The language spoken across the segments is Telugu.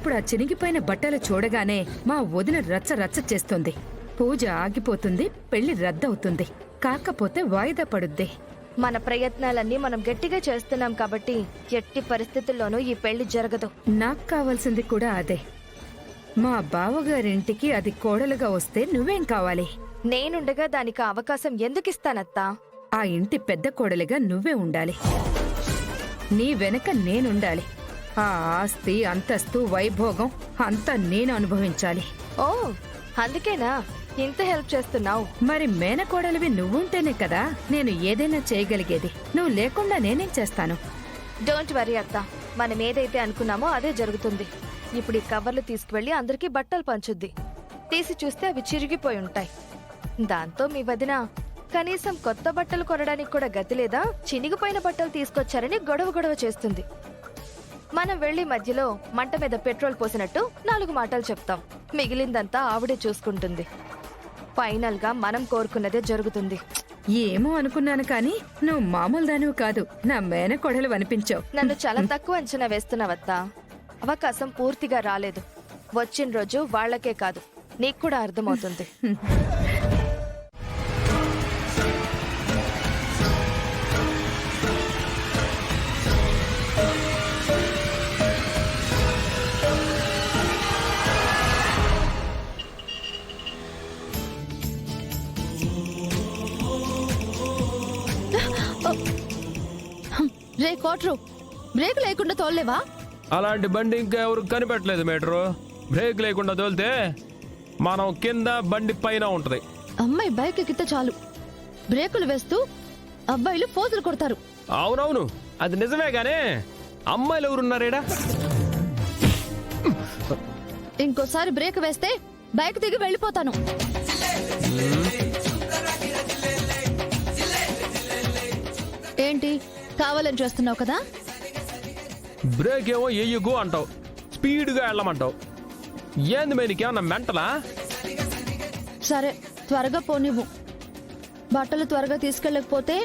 ఇప్పుడు ఆ చినిగిపోయిన బట్టలు చూడగానే మా వదిన రచ్చ రచ్చ చేస్తుంది. పూజ ఆగిపోతుంది, పెళ్లి రద్దవుతుంది. కాకపోతే వాయిదా పడుద్ది. మన ప్రయత్నాలన్నీ మనం గట్టిగా చేస్తున్నాం కాబట్టి ఎట్టి పరిస్థితుల్లోనూ ఈ పెళ్లి జరగదు. నాకు కావాల్సింది కూడా అదే. మా బావగారింటికి అది కోడలుగా వస్తే నువ్వేం కావాలి? నేనుండగా దానికి అవకాశం ఎందుకిస్తానత్తా? ఆ ఇంటి పెద్ద కోడలిగా నువ్వే ఉండాలి. నీ వెనక నేనుండాలి. ఆ ఆస్తి, అంతస్తు, వైభోగం అంతా నేను అనుభవించాలి. ఓ, అందుకేనా ఇంత హెల్ప్ చేస్తున్నావు? మరి మేనకోడలివి నువ్వుంటేనే కదా నేను ఏదైనా చేయగలిగేది. నువ్వు లేకుండా నేనేం చేస్తాను? డోంట్ వరీ అత్తా, మనం ఏదైతే అనుకున్నామో అదే జరుగుతుంది. ఇప్పుడు ఈ కవర్లు తీసుకువెళ్లి అందరికీ బట్టలు పంచుద్ది. తీసి చూస్తే అవి చిరిగిపోయి ఉంటాయి. దాంతో మీ వదిన కనీసం కొత్త బట్టలు కొనడానికి కూడా గతి లేదా, చినిగిపోయిన బట్టలు తీసుకొచ్చారని గొడవ చేస్తుంది. మనం వెళ్లి మధ్యలో మంట మీద పెట్రోల్ పోసినట్టు 4 మాటలు చెప్తాం. మిగిలిందంతా ఆవిడే చూసుకుంటుంది. ఫైనల్ గా మనం కోరుకున్నదే జరుగుతుంది. ఏమో అనుకున్నాను కానీ నువ్వు మామూలు దానివి కాదు. నా మేనకోడలు అనిపించావు. నన్ను చాలా తక్కువ అంచనా వేస్తున్నావత్తా. అవకాశం పూర్తిగా రాలేదు. వచ్చిన రోజు వాళ్లకే కాదు, నీకు కూడా అర్థమవుతుంది. రే కోట్రు, బ్రేక్ లేకుండా తోలేవా? అలాంటి బండి ఇంకా ఎవరు కనిపెట్టలేదు మేటరు. బ్రేక్ లేకుండా తోలితే మనం కింద బండి పైన ఉంటది. అమ్మాయి బైక్ ఎక్కితే చాలు బ్రేకులు వేస్తూ అబ్బాయిలు పోజులు కొడతారు. అవునవును, అది నిజమే గానీ అమ్మాయిలు ఎవరున్నారేడా? ఇంకోసారి బ్రేక్ వేస్తే బైక్ దిగి వెళ్ళిపోతాను. ఏంటి కావాలని చేస్తున్నావు కదా? బ్రేక్ ఏమో ఎయ్యగు అంటావు, స్పీడ్గా వెళ్ళమంటావు. ఏంది మే నీకేమన్నా మెంటలా? సరే త్వరగా పోనివ్వు. బట్టలు త్వరగా తీసుకెళ్ళకపోతే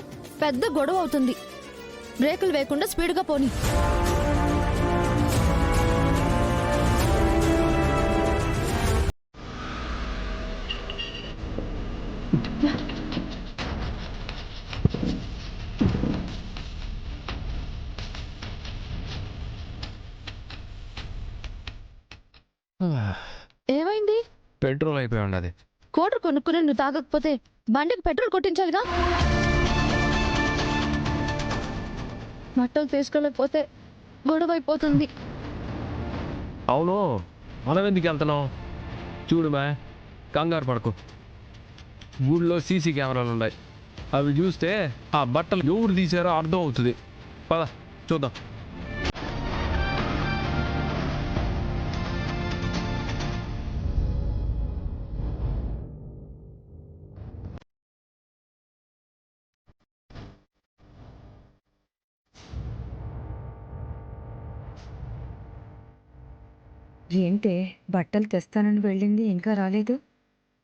పెద్ద గొడవ అవుతుంది. బ్రేకులు వేయకుండా స్పీడ్గా పోని. ఏమైంది? పెట్రోల్ అయిపోయి ఉండదు. కోటర్ కొనుక్కుని నువ్వు తాగకపోతే బండికి పెట్రోల్ కొట్టించాలిగా. బట్టలు తీసుకెళ్ళకపోతే గొడవ అయిపోతుంది. అవును, మనం ఎందుకు వెళ్తున్నాం? చూడుమా, కంగారు పడకు. ఊళ్ళో సీసీ కెమెరాలు ఉన్నాయి. అవి చూస్తే ఆ బట్టలు ఎవరు తీసారో అర్థం అవుతుంది. పద చూద్దాం. ఏంటే బట్టలు తెస్తానని వెళ్ళింది, ఇంకా రాలేదు?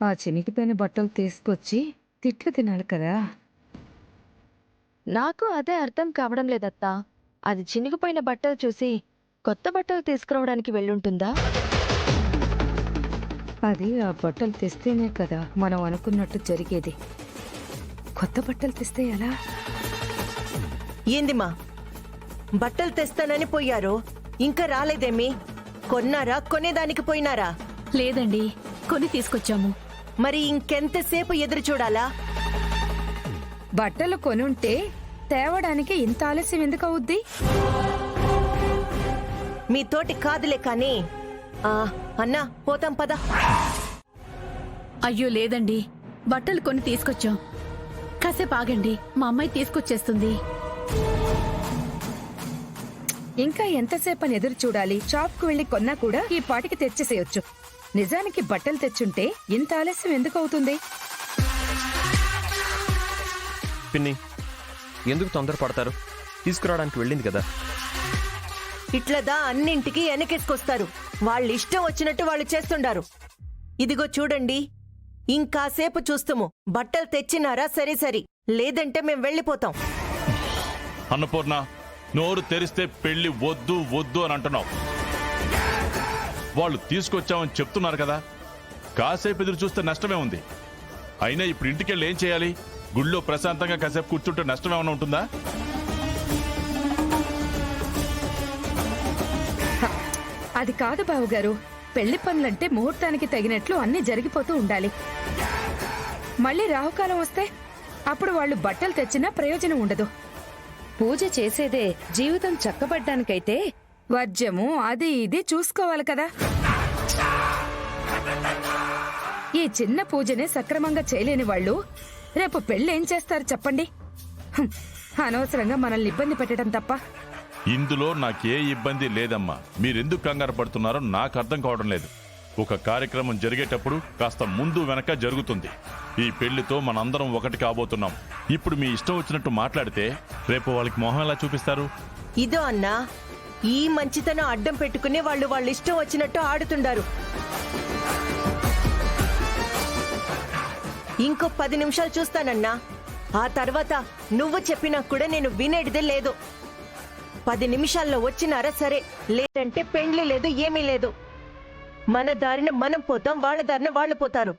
ఆ చినిగిపోయిన బట్టలు తీసుకొచ్చి తిట్లు తినాలి కదా. నాకు అదే అర్థం కావడం లేదత్తా. అది చినిగిపోయిన బట్టలు చూసి కొత్త బట్టలు తీసుకురావడానికి వెళ్ళుంటుందా? అది ఆ బట్టలు తెస్తేనే కదా మనం అనుకున్నట్టు జరిగేది. కొత్త బట్టలు తెస్తే ఎలా? ఏందిమా, బట్టలు తెస్తానని పోయారు, ఇంకా రాలేదేమి? కొన్నారా, కొనేదానికి పోయినారా? లేదండి, కొని తీసుకొచ్చాము. మరి ఇంకెంతసేపు ఎదురు చూడాలా? బట్టలు కొనుంటే తేవడానికి ఇంత ఆలస్యం ఎందుకు అవుద్ది? మీతోటి కాదులే కానీ అన్నా, పోతాం పద. అయ్యో లేదండి, బట్టలు కొని తీసుకొచ్చాం. కాసేపు ఆగండి, మా అమ్మాయి తీసుకొచ్చేస్తుంది. ఇంకా ఎంతసేపు అని ఎదురు చూడాలి? షాప్కు వెళ్లి కొన్నా కూడా ఈ పాటికి తెచ్చేసేయొచ్చు. నిజానికి బట్టలు తెచ్చుంటే ఇంత ఆలస్యం ఎందుకు అవుతుంది? పిన్ని, ఎందుకు తొందరపడతారు? తీసుకురావడానికి వెళ్ళింది కదా. ఇట్లదా అన్నింటికి వెనకేసుకొస్తారు. వాళ్ళు ఇష్టం వచ్చినట్టు వాళ్ళు చేస్తుండారు. ఇదిగో చూడండి, ఇంకాసేపు చూస్తాము. బట్టలు తెచ్చినారా? సరే సరి, లేదంటే మేం వెళ్ళిపోతాం. అన్నపూర్ణ, నోరు తెరిస్తే పెళ్లి వద్దు వద్దు అని అంటున్నావు. వాళ్ళు తీసుకొచ్చామని చెప్తున్నారు కదా, కాసేపు ఎదురు చూస్తే నష్టమే ఉంది. అయినా ఇప్పుడు ఇంటికెళ్ళి ఏం చేయాలి? గుళ్ళో ప్రశాంతంగా కాసేపు కూర్చుంటే నష్టం ఏమైనా ఉంటుందా? అది కాదు బావగారు, పెళ్లి పనులంటే ముహూర్తానికి తగినట్లు అన్నీ జరిగిపోతూ ఉండాలి. మళ్ళీ రాహుకాలం వస్తే అప్పుడు వాళ్ళు బట్టలు తెచ్చినా ప్రయోజనం ఉండదు. పూజ చేసేదే జీవితం చక్కబడ్డానికైతే వర్జ్యము అది ఇది చూసుకోవాలి కదా. ఈ చిన్న పూజనే సక్రమంగా చేయలేని వాళ్ళు రేపు పెళ్ళేం చేస్తారు చెప్పండి? హుం, అనవసరంగా మనల్ని ఇబ్బంది పెట్టడం తప్ప. ఇందులో నాకే ఇబ్బంది లేదమ్మా. మీరెందుకు కంగారు పడుతున్నారో నాకు అర్థం కావడం లేదు. ఒక కార్యక్రమం జరిగేటప్పుడు కాస్త ముందు వెనక జరుగుతుంది. ఈ పెళ్లితో మనందరం ఒకటి కాబోతున్నాం. ఇప్పుడు మీ ఇష్టం వచ్చినట్టు మాట్లాడితే రేపు వాళ్ళకి మొహం ఎలా చూపిస్తారు? ఇదో అన్నా, ఈ మంచితనం అడ్డం పెట్టుకుని వాళ్ళ ఇష్టం వచ్చినట్టు ఆడుతుండారు. ఇంకో 10 నిమిషాలు చూస్తానన్నా. ఆ తర్వాత నువ్వు చెప్పినా కూడా నేను వినేటిదే లేదు. 10 నిమిషాల్లో వచ్చినారా సరే, లేదంటే పెండ్లి లేదు, ఏమీ లేదు. మన దారిన మనం పోతాం, వాళ్ళ దారిన వాళ్ళు పోతారు.